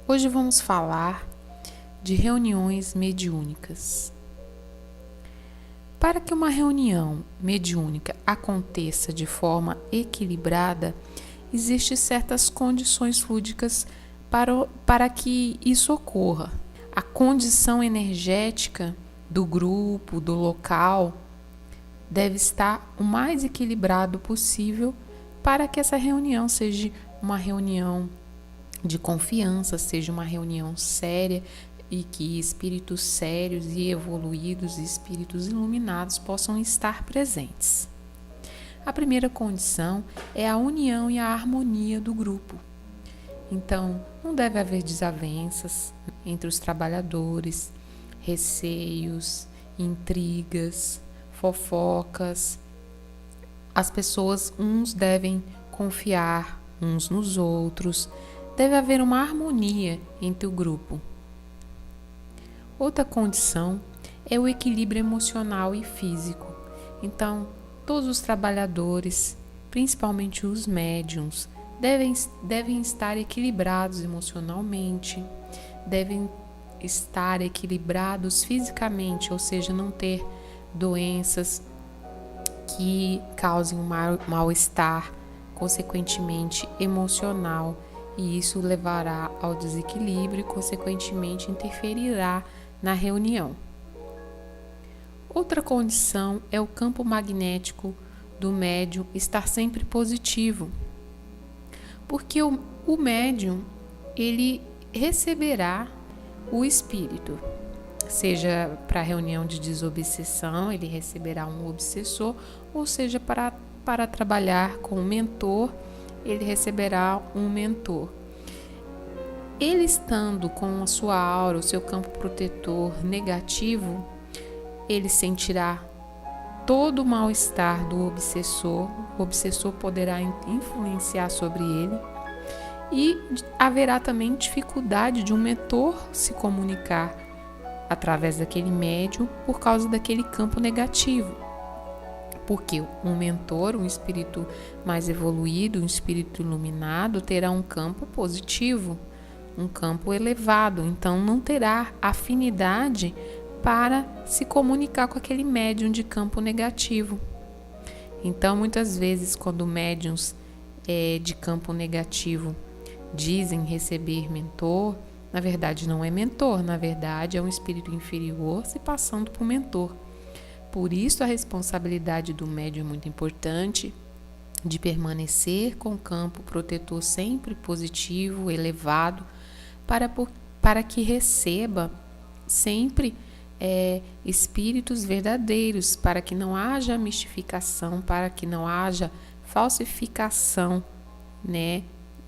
Hoje vamos falar de reuniões mediúnicas. Para que uma reunião mediúnica aconteça de forma equilibrada, existem certas condições fluídicas para que isso ocorra. A condição energética do grupo, do local, deve estar o mais equilibrado possível para que essa reunião seja uma reunião de confiança, seja uma reunião séria e que espíritos sérios e evoluídos, espíritos iluminados possam estar presentes. A primeira condição é a união e a harmonia do grupo. Então, não deve haver desavenças entre os trabalhadores, receios, intrigas, fofocas. As pessoas, uns devem confiar uns nos outros. Deve haver uma harmonia entre o grupo. Outra condição é o equilíbrio emocional e físico. Então, todos os trabalhadores, principalmente os médiuns, devem estar equilibrados emocionalmente, devem estar equilibrados fisicamente, ou seja, não ter doenças que causem um mal-estar, consequentemente emocional, e isso levará ao desequilíbrio e, consequentemente, interferirá na reunião. Outra condição é o campo magnético do médium estar sempre positivo, porque o médium ele receberá o espírito, seja para a reunião de desobsessão, ele receberá um obsessor, ou seja, para trabalhar com o mentor, ele receberá um mentor. Ele estando com a sua aura, o seu campo protetor negativo, ele sentirá todo o mal-estar do obsessor, o obsessor poderá influenciar sobre ele e haverá também dificuldade de um mentor se comunicar através daquele médium por causa daquele campo negativo. Porque um mentor, um espírito mais evoluído, um espírito iluminado, terá um campo positivo, um campo elevado, então não terá afinidade para se comunicar com aquele médium de campo negativo. Então, muitas vezes, quando médiuns de campo negativo dizem receber mentor, na verdade não é mentor, na verdade é um espírito inferior se passando por mentor. Por isso, a responsabilidade do médium é muito importante, de permanecer com o campo protetor sempre positivo, elevado, para que receba sempre espíritos verdadeiros, para que não haja mistificação, para que não haja falsificação, né,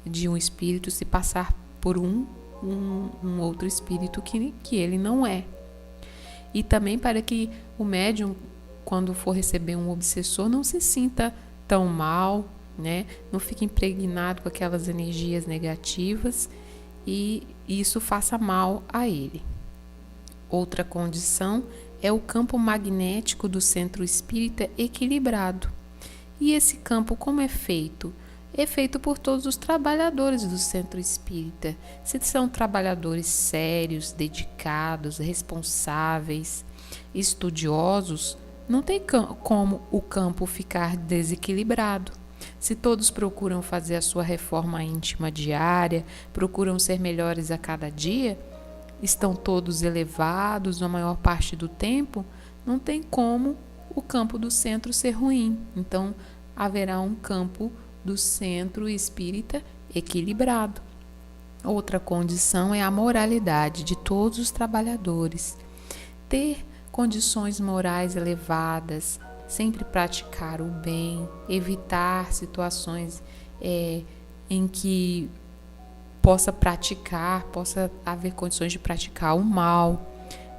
de um espírito se passar por um outro espírito que ele não é. E também para que o médium, quando for receber um obsessor, não se sinta tão mal, né? Não fique impregnado com aquelas energias negativas e isso faça mal a ele. Outra condição é o campo magnético do centro espírita equilibrado. E esse campo, como é feito? É feito por todos os trabalhadores do centro espírita. Se são trabalhadores sérios, dedicados, responsáveis, estudiosos, não tem como o campo ficar desequilibrado. Se todos procuram fazer a sua reforma íntima diária, procuram ser melhores a cada dia, estão todos elevados na maior parte do tempo, não tem como o campo do centro ser ruim. Então, haverá um campo do centro espírita equilibrado. Outra condição é a moralidade de todos os trabalhadores. Ter condições morais elevadas, sempre praticar o bem, evitar situações em que possa haver condições de praticar o mal,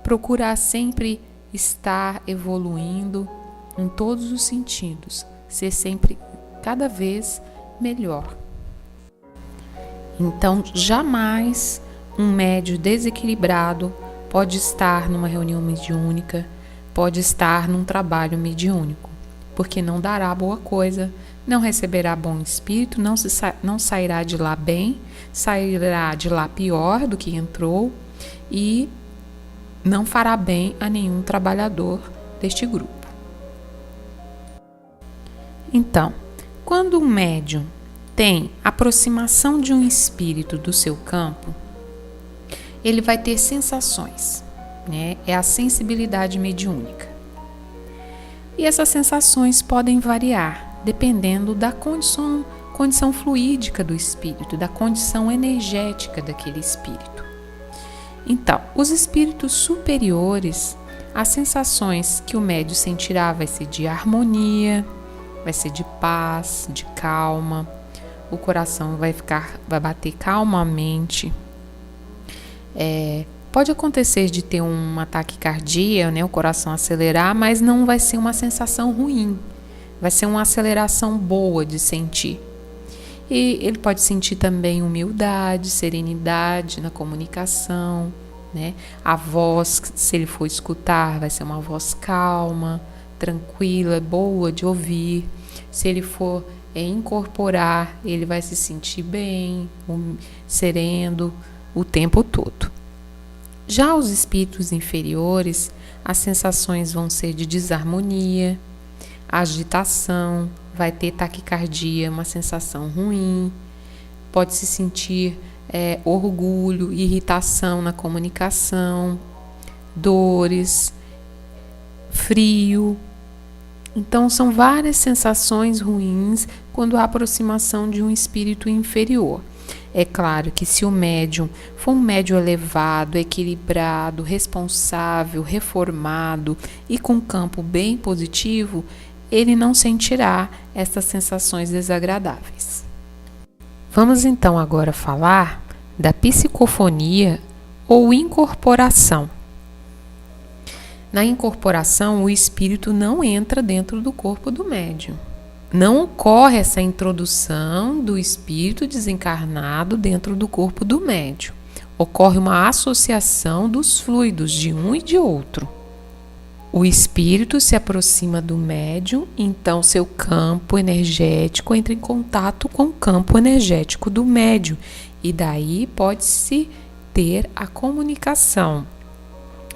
procurar sempre estar evoluindo em todos os sentidos, ser sempre cada vez melhor. Então, jamais um médium desequilibrado pode estar numa reunião mediúnica, pode estar num trabalho mediúnico, porque não dará boa coisa, não receberá bom espírito, não sairá de lá bem, sairá de lá pior do que entrou e não fará bem a nenhum trabalhador deste grupo. Então, quando um médium tem aproximação de um espírito do seu campo, ele vai ter sensações, né? É a sensibilidade mediúnica. E essas sensações podem variar, dependendo da condição fluídica do espírito, da condição energética daquele espírito. Então, os espíritos superiores, as sensações que o médium sentirá vai ser de harmonia, vai ser de paz, de calma, o coração vai bater calmamente. Pode acontecer de ter um ataque cardíaco, né, o coração acelerar, mas não vai ser uma sensação ruim, vai ser uma aceleração boa de sentir. E ele pode sentir também humildade, serenidade na comunicação, né? A voz, se ele for escutar, vai ser uma voz calma, tranquila, boa de ouvir. Se ele for incorporar, ele vai se sentir bem, sereno o tempo todo. Já os espíritos inferiores, as sensações vão ser de desarmonia, agitação, vai ter taquicardia, uma sensação ruim, pode se sentir orgulho, irritação na comunicação, dores, frio. Então, são várias sensações ruins quando há aproximação de um espírito inferior. É claro que se o médium for um médium elevado, equilibrado, responsável, reformado e com campo bem positivo, ele não sentirá essas sensações desagradáveis. Vamos então agora falar da psicofonia ou incorporação. Na incorporação, o espírito não entra dentro do corpo do médium. Não ocorre essa introdução do espírito desencarnado dentro do corpo do médium. Ocorre uma associação dos fluidos de um e de outro. O espírito se aproxima do médium, então seu campo energético entra em contato com o campo energético do médium, e daí pode-se ter a comunicação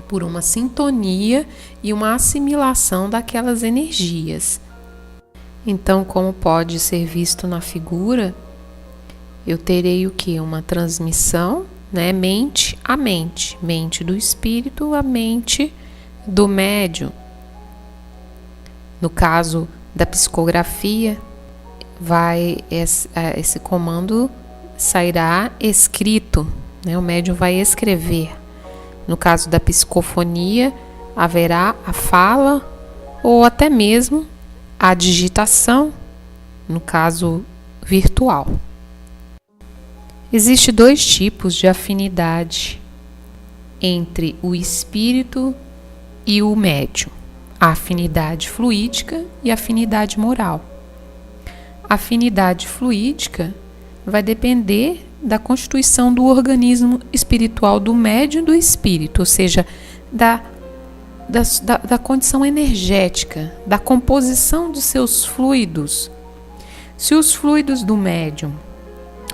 por uma sintonia e uma assimilação daquelas energias. Então, como pode ser visto na figura, eu terei o que? Uma transmissão, né? Mente a mente, mente do espírito a mente do médium. No caso da psicografia, esse comando sairá escrito, né? O médium vai escrever. No caso da psicofonia, haverá a fala ou até mesmo a digitação, no caso virtual. Existem dois tipos de afinidade entre o espírito e o médium: a afinidade fluídica e a afinidade moral. A afinidade fluídica vai depender da constituição do organismo espiritual do médium e do espírito, ou seja, da condição energética, da composição de seus fluidos. Se os fluidos do médium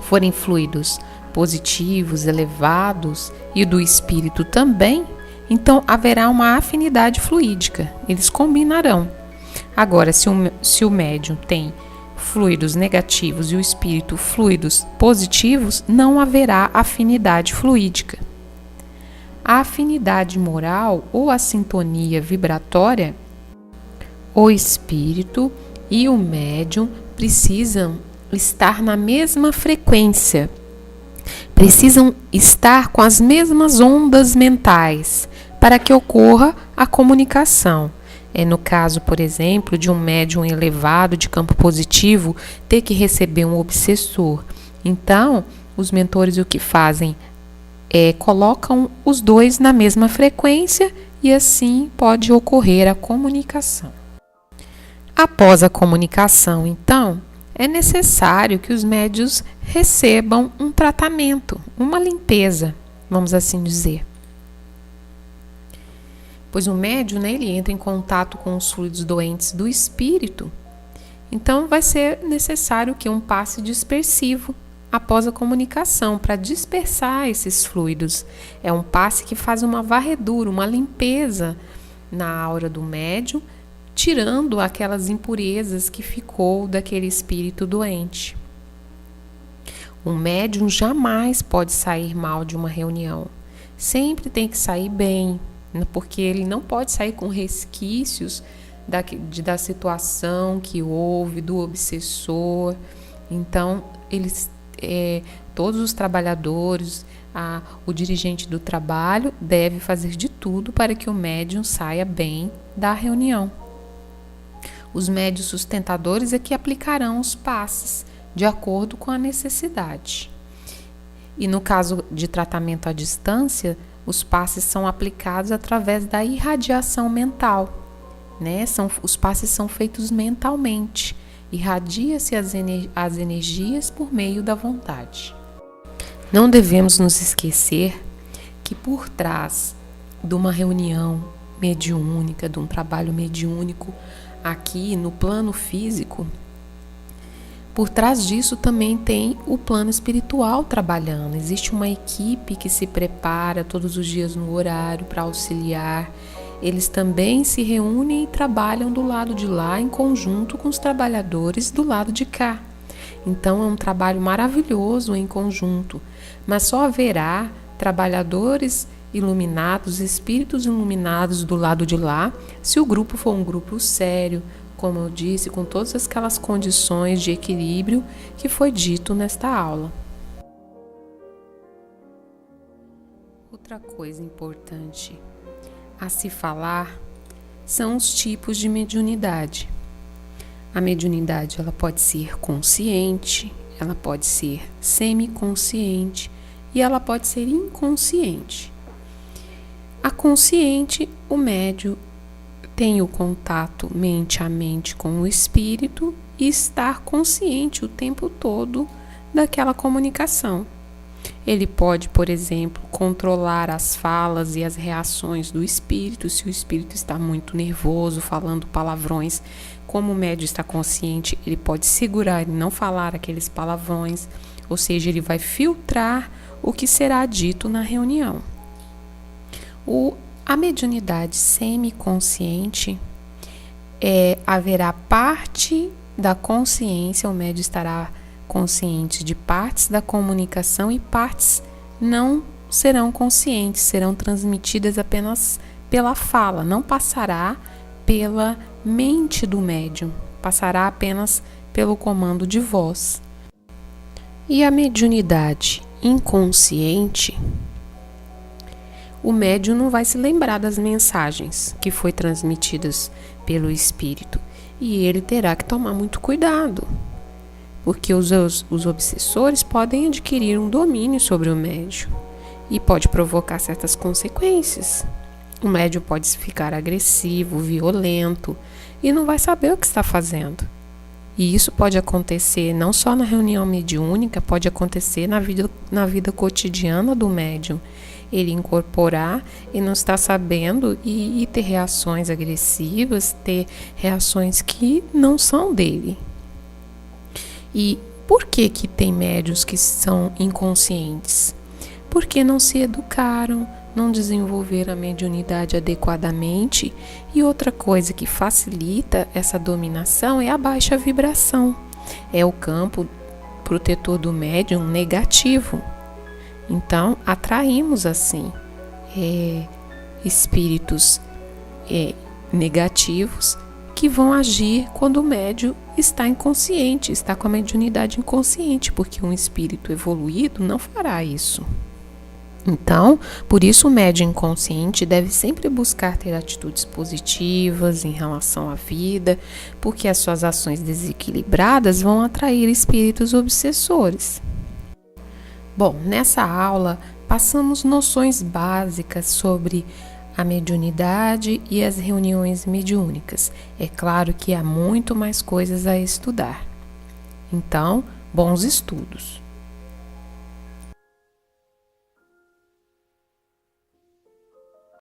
forem fluidos positivos, elevados, e do espírito também, então haverá uma afinidade fluídica, eles combinarão. Agora, se o médium tem fluidos negativos e o espírito fluidos positivos, não haverá afinidade fluídica. A afinidade moral ou a sintonia vibratória, o espírito e o médium precisam estar na mesma frequência, precisam estar com as mesmas ondas mentais para que ocorra a comunicação. No caso, por exemplo, de um médium elevado de campo positivo ter que receber um obsessor. Então, os mentores o que fazem? Colocam os dois na mesma frequência e assim pode ocorrer a comunicação. Após a comunicação, então, é necessário que os médiuns recebam um tratamento, uma limpeza, vamos assim dizer. Pois o médium, né, ele entra em contato com os fluidos doentes do espírito Então, vai ser necessário que um passe dispersivo após a comunicação para dispersar esses fluidos. É um passe que faz uma varredura, uma limpeza na aura do médium, tirando aquelas impurezas que ficou daquele espírito doente. O médium jamais pode sair mal de uma reunião. Sempre tem que sair bem, porque ele não pode sair com resquícios da situação que houve, do obsessor. Então, todos os trabalhadores, o dirigente do trabalho deve fazer de tudo para que o médium saia bem da reunião. Os médiuns sustentadores é que aplicarão os passes de acordo com a necessidade. E no caso de tratamento à distância, os passes são aplicados através da irradiação mental, né? Os passes são feitos mentalmente. Irradia-se as energias por meio da vontade. Não devemos nos esquecer que por trás de uma reunião mediúnica, de um trabalho mediúnico aqui no plano físico, por trás disso também tem o plano espiritual trabalhando. Existe uma equipe que se prepara todos os dias no horário para auxiliar. Eles também se reúnem e trabalham do lado de lá em conjunto com os trabalhadores do lado de cá. Então é um trabalho maravilhoso em conjunto, mas só haverá trabalhadores iluminados, espíritos iluminados do lado de lá, se o grupo for um grupo sério, como eu disse, com todas aquelas condições de equilíbrio que foi dito nesta aula. Outra coisa importante a se falar são os tipos de mediunidade. A mediunidade ela pode ser consciente, ela pode ser semiconsciente e ela pode ser inconsciente. A consciente, o médium tem o contato mente a mente com o espírito e estar consciente o tempo todo daquela comunicação. Ele pode, por exemplo, controlar as falas e as reações do espírito. Se o espírito está muito nervoso, falando palavrões, como o médium está consciente, ele pode segurar e não falar aqueles palavrões, ou seja, ele vai filtrar o que será dito na reunião. A mediunidade semiconsciente haverá parte da consciência, o médium estará consciente de partes da comunicação e partes não serão conscientes, serão transmitidas apenas pela fala, não passará pela mente do médium, passará apenas pelo comando de voz. E a mediunidade inconsciente, o médium não vai se lembrar das mensagens que foi transmitidas pelo espírito e ele terá que tomar muito cuidado, porque os obsessores podem adquirir um domínio sobre o médium e pode provocar certas consequências. O médium pode ficar agressivo, violento e não vai saber o que está fazendo. E isso pode acontecer não só na reunião mediúnica, pode acontecer na vida cotidiana do médium. Ele incorporar e não estar sabendo e ter reações agressivas, ter reações que não são dele. E por que tem médiuns que são inconscientes? Porque não se educaram, não desenvolveram a mediunidade adequadamente. E outra coisa que facilita essa dominação é a baixa vibração. É o campo protetor do médium negativo. Então, atraímos assim espíritos negativos que vão agir quando o médium está inconsciente, está com a mediunidade inconsciente, porque um espírito evoluído não fará isso. Então, por isso o médium inconsciente deve sempre buscar ter atitudes positivas em relação à vida, porque as suas ações desequilibradas vão atrair espíritos obsessores. Bom, nessa aula passamos noções básicas sobre a mediunidade e as reuniões mediúnicas. É claro que há muito mais coisas a estudar. Então, bons estudos!